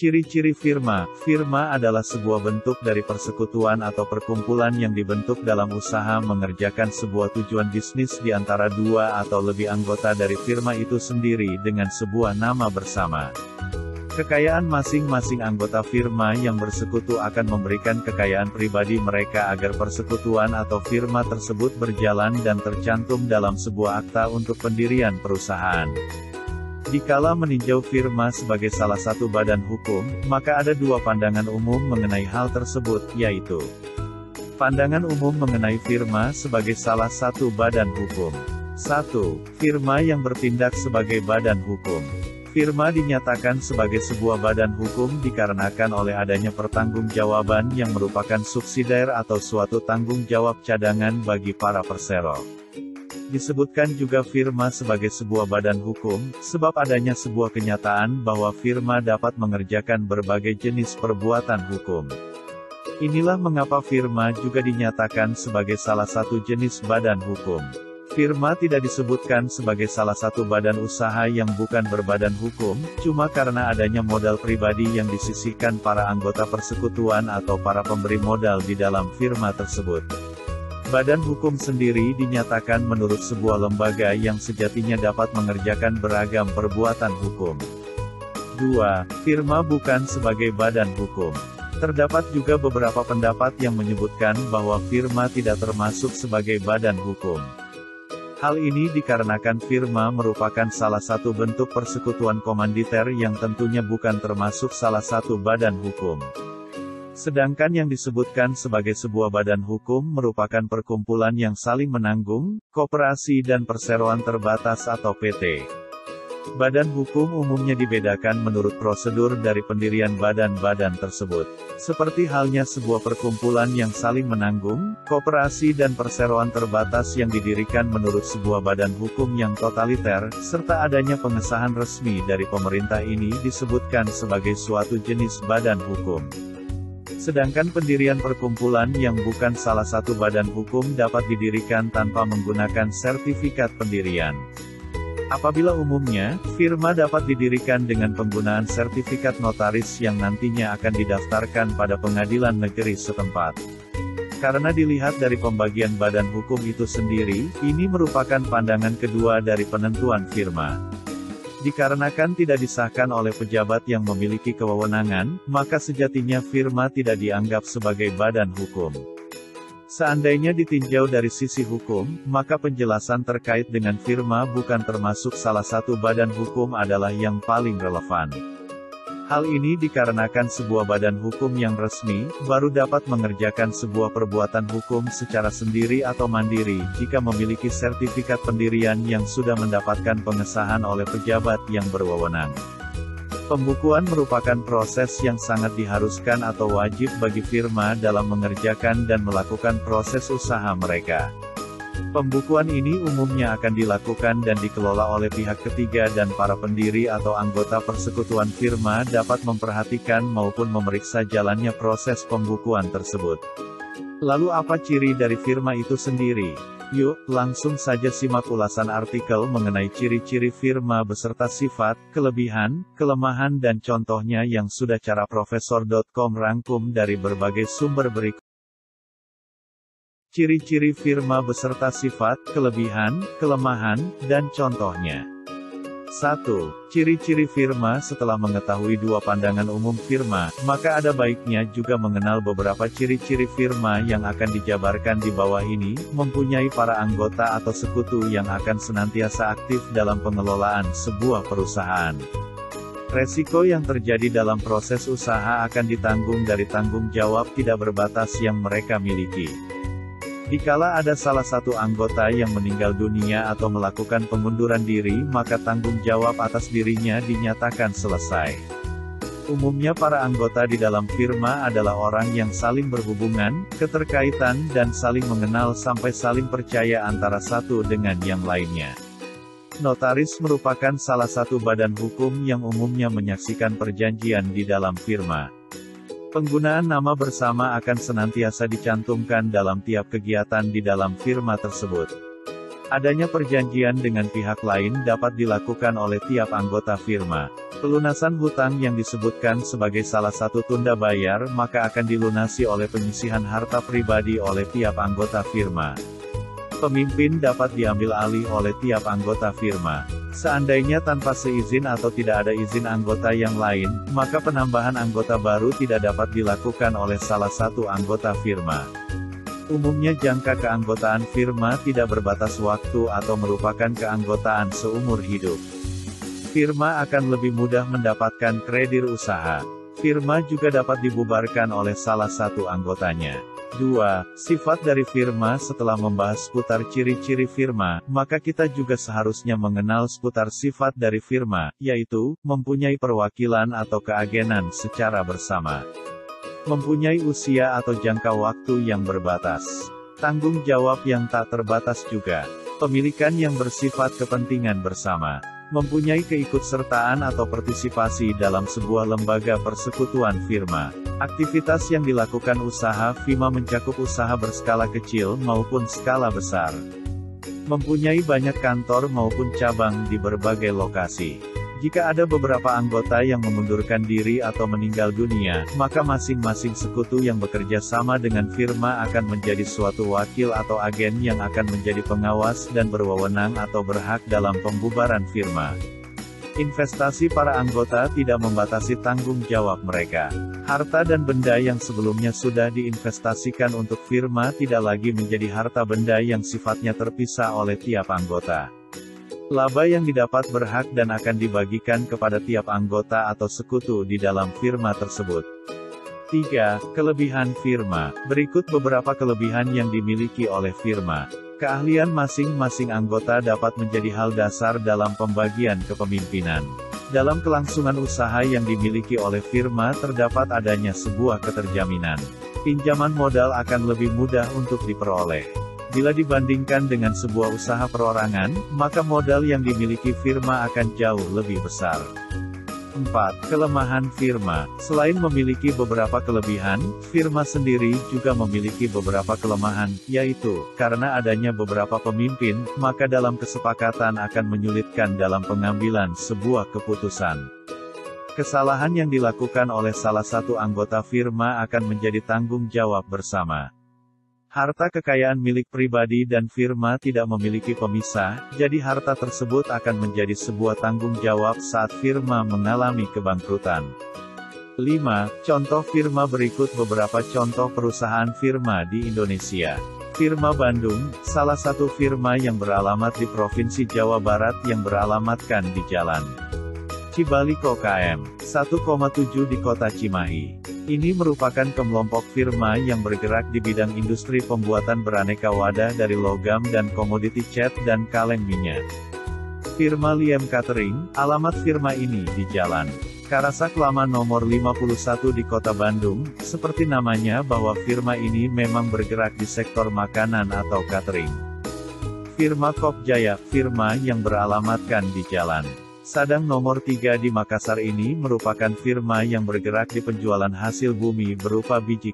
Ciri-ciri firma. Firma adalah sebuah bentuk dari persekutuan atau perkumpulan yang dibentuk dalam usaha mengerjakan sebuah tujuan bisnis di antara dua atau lebih anggota dari firma itu sendiri dengan sebuah nama bersama. Kekayaan masing-masing anggota firma yang bersekutu akan memberikan kekayaan pribadi mereka agar persekutuan atau firma tersebut berjalan dan tercantum dalam sebuah akta untuk pendirian perusahaan. Dikala meninjau firma sebagai salah satu badan hukum, maka ada dua pandangan umum mengenai hal tersebut, yaitu pandangan umum mengenai firma sebagai salah satu badan hukum. 1. Firma yang bertindak sebagai badan hukum. Firma dinyatakan sebagai sebuah badan hukum dikarenakan oleh adanya pertanggungjawaban yang merupakan subsidiar atau suatu tanggung jawab cadangan bagi para persero. Disebutkan juga firma sebagai sebuah badan hukum, sebab adanya sebuah kenyataan bahwa firma dapat mengerjakan berbagai jenis perbuatan hukum. Inilah mengapa firma juga dinyatakan sebagai salah satu jenis badan hukum. Firma tidak disebutkan sebagai salah satu badan usaha yang bukan berbadan hukum, cuma karena adanya modal pribadi yang disisihkan para anggota persekutuan atau para pemberi modal di dalam firma tersebut. Badan hukum sendiri dinyatakan menurut sebuah lembaga yang sejatinya dapat mengerjakan beragam perbuatan hukum. 2. Firma bukan sebagai badan hukum. Terdapat juga beberapa pendapat yang menyebutkan bahwa firma tidak termasuk sebagai badan hukum. Hal ini dikarenakan firma merupakan salah satu bentuk persekutuan komanditer yang tentunya bukan termasuk salah satu badan hukum. Sedangkan yang disebutkan sebagai sebuah badan hukum merupakan perkumpulan yang saling menanggung, koperasi dan perseroan terbatas atau PT. Badan hukum umumnya dibedakan menurut prosedur dari pendirian badan-badan tersebut. Seperti halnya sebuah perkumpulan yang saling menanggung, koperasi dan perseroan terbatas yang didirikan menurut sebuah badan hukum yang totaliter, serta adanya pengesahan resmi dari pemerintah ini disebutkan sebagai suatu jenis badan hukum. Sedangkan pendirian perkumpulan yang bukan salah satu badan hukum dapat didirikan tanpa menggunakan sertifikat pendirian. Apabila umumnya, firma dapat didirikan dengan penggunaan sertifikat notaris yang nantinya akan didaftarkan pada pengadilan negeri setempat. Karena dilihat dari pembagian badan hukum itu sendiri, ini merupakan pandangan kedua dari penentuan firma. Dikarenakan tidak disahkan oleh pejabat yang memiliki kewenangan, maka sejatinya firma tidak dianggap sebagai badan hukum. Seandainya ditinjau dari sisi hukum, maka penjelasan terkait dengan firma bukan termasuk salah satu badan hukum adalah yang paling relevan. Hal ini dikarenakan sebuah badan hukum yang resmi, baru dapat mengerjakan sebuah perbuatan hukum secara sendiri atau mandiri, jika memiliki sertifikat pendirian yang sudah mendapatkan pengesahan oleh pejabat yang berwenang. Pembukuan merupakan proses yang sangat diharuskan atau wajib bagi firma dalam mengerjakan dan melakukan proses usaha mereka. Pembukuan ini umumnya akan dilakukan dan dikelola oleh pihak ketiga dan para pendiri atau anggota persekutuan firma dapat memperhatikan maupun memeriksa jalannya proses pembukuan tersebut. Lalu apa ciri dari firma itu sendiri? Yuk, langsung saja simak ulasan artikel mengenai ciri-ciri firma beserta sifat, kelebihan, kelemahan dan contohnya yang sudah caraprofesor.com rangkum dari berbagai sumber berikut. Ciri-ciri firma beserta sifat, kelebihan, kelemahan, dan contohnya. 1. Ciri-ciri firma. Setelah mengetahui dua pandangan umum firma, maka ada baiknya juga mengenal beberapa ciri-ciri firma yang akan dijabarkan di bawah ini, mempunyai para anggota atau sekutu yang akan senantiasa aktif dalam pengelolaan sebuah perusahaan. Resiko yang terjadi dalam proses usaha akan ditanggung dari tanggung jawab tidak berbatas yang mereka miliki. Dikala ada salah satu anggota yang meninggal dunia atau melakukan pengunduran diri, maka tanggung jawab atas dirinya dinyatakan selesai. Umumnya para anggota di dalam firma adalah orang yang saling berhubungan, keterkaitan dan saling mengenal sampai saling percaya antara satu dengan yang lainnya. Notaris merupakan salah satu badan hukum yang umumnya menyaksikan perjanjian di dalam firma. Penggunaan nama bersama akan senantiasa dicantumkan dalam tiap kegiatan di dalam firma tersebut. Adanya perjanjian dengan pihak lain dapat dilakukan oleh tiap anggota firma. Pelunasan hutang yang disebutkan sebagai salah satu tunda bayar maka akan dilunasi oleh penyisihan harta pribadi oleh tiap anggota firma. Pemimpin dapat diambil alih oleh tiap anggota firma. Seandainya tanpa seizin atau tidak ada izin anggota yang lain, maka penambahan anggota baru tidak dapat dilakukan oleh salah satu anggota firma. Umumnya jangka keanggotaan firma tidak berbatas waktu atau merupakan keanggotaan seumur hidup. Firma akan lebih mudah mendapatkan kredit usaha. Firma juga dapat dibubarkan oleh salah satu anggotanya. 2. Sifat dari firma. Setelah membahas seputar ciri-ciri firma, maka kita juga seharusnya mengenal seputar sifat dari firma, yaitu, mempunyai perwakilan atau keagenan secara bersama. Mempunyai usia atau jangka waktu yang berbatas. Tanggung jawab yang tak terbatas juga. Pemilikan yang bersifat kepentingan bersama. Mempunyai keikutsertaan atau partisipasi dalam sebuah lembaga persekutuan firma. Aktivitas yang dilakukan usaha firma mencakup usaha berskala kecil maupun skala besar. Mempunyai banyak kantor maupun cabang di berbagai lokasi. Jika ada beberapa anggota yang mengundurkan diri atau meninggal dunia, maka masing-masing sekutu yang bekerja sama dengan firma akan menjadi suatu wakil atau agen yang akan menjadi pengawas dan berwenang atau berhak dalam pembubaran firma. Investasi para anggota tidak membatasi tanggung jawab mereka. Harta dan benda yang sebelumnya sudah diinvestasikan untuk firma tidak lagi menjadi harta benda yang sifatnya terpisah oleh tiap anggota. Laba yang didapat berhak dan akan dibagikan kepada tiap anggota atau sekutu di dalam firma tersebut. 3. Kelebihan firma. Berikut beberapa kelebihan yang dimiliki oleh firma. Keahlian masing-masing anggota dapat menjadi hal dasar dalam pembagian kepemimpinan. Dalam kelangsungan usaha yang dimiliki oleh firma terdapat adanya sebuah keterjaminan. Pinjaman modal akan lebih mudah untuk diperoleh. Bila dibandingkan dengan sebuah usaha perorangan, maka modal yang dimiliki firma akan jauh lebih besar. 4. Kelemahan firma. Selain memiliki beberapa kelebihan, firma sendiri juga memiliki beberapa kelemahan, yaitu, karena adanya beberapa pemimpin, maka dalam kesepakatan akan menyulitkan dalam pengambilan sebuah keputusan. Kesalahan yang dilakukan oleh salah satu anggota firma akan menjadi tanggung jawab bersama. Harta kekayaan milik pribadi dan firma tidak memiliki pemisah, jadi harta tersebut akan menjadi sebuah tanggung jawab saat firma mengalami kebangkrutan. 5. Contoh firma. Berikut beberapa contoh perusahaan firma di Indonesia. Firma Bandung, salah satu firma yang beralamat di Provinsi Jawa Barat yang beralamatkan di Jalan Cibaliko KM 1,7 di Kota Cimahi. Ini merupakan kelompok firma yang bergerak di bidang industri pembuatan beraneka wadah dari logam dan komoditi cat dan kaleng minyak. Firma Liem Catering, alamat firma ini di Jalan Karasak Lama nomor 51 di Kota Bandung. Seperti namanya bahwa firma ini memang bergerak di sektor makanan atau catering. Firma Kop Jaya, firma yang beralamatkan di Jalan Sadang nomor 3 di Makassar ini merupakan firma yang bergerak di penjualan hasil bumi berupa biji